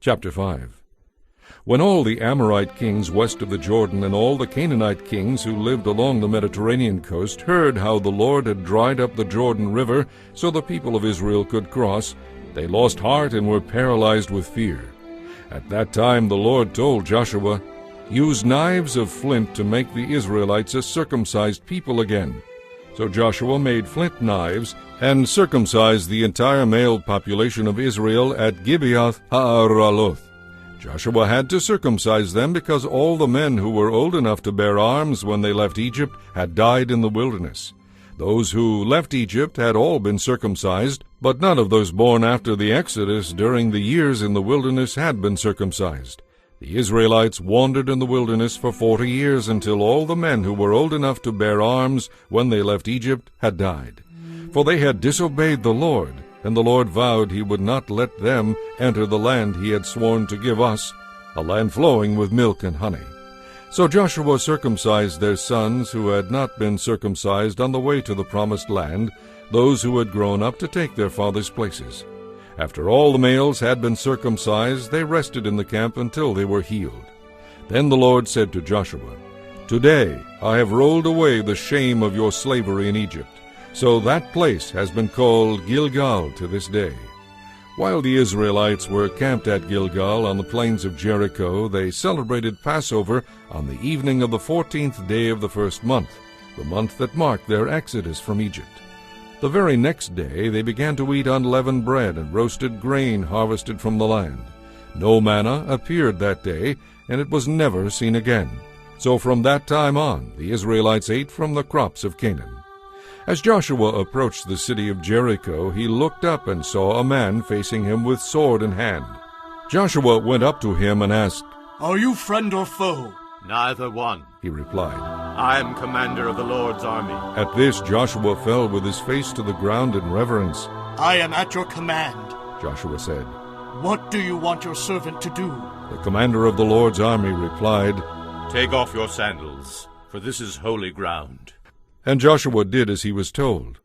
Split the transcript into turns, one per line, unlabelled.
Chapter 5. When all the Amorite kings west of the Jordan and all the Canaanite kings who lived along the Mediterranean coast heard how the Lord had dried up the Jordan River so the people of Israel could cross, they lost heart and were paralyzed with fear. At that time the Lord told Joshua, "Use knives of flint to make the Israelites a circumcised people again." So Joshua made flint knives and circumcised the entire male population of Israel at Gibeath Ha'araloth. Joshua had to circumcise them because all the men who were old enough to bear arms when they left Egypt had died in the wilderness. Those who left Egypt had all been circumcised, but none of those born after the Exodus during the years in the wilderness had been circumcised. The Israelites wandered in the wilderness for 40 years until all the men who were old enough to bear arms when they left Egypt had died. For they had disobeyed the Lord, and the Lord vowed he would not let them enter the land he had sworn to give us, a land flowing with milk and honey. So Joshua circumcised their sons who had not been circumcised on the way to the promised land, those who had grown up to take their fathers' places. After all the males had been circumcised, they rested in the camp until they were healed. Then the Lord said to Joshua, "Today I have rolled away the shame of your slavery in Egypt." So that place has been called Gilgal to this day. While the Israelites were camped at Gilgal on the plains of Jericho, they celebrated Passover on the evening of the 14th day of the first month, the month that marked their exodus from Egypt. The very next day they began to eat unleavened bread and roasted grain harvested from the land. No manna appeared that day, and it was never seen again. So from that time on, the Israelites ate from the crops of Canaan. As Joshua approached the city of Jericho, he looked up and saw a man facing him with sword in hand. Joshua went up to him and asked,
"Are you friend or foe?"
"Neither one,"
he replied.
"I am commander of the Lord's army."
At this Joshua fell with his face to the ground in reverence.
"I am at your command,"
Joshua said.
"What do you want your servant to do?"
The commander of the Lord's army replied,
"Take off your sandals, for this is holy ground."
And Joshua did as he was told.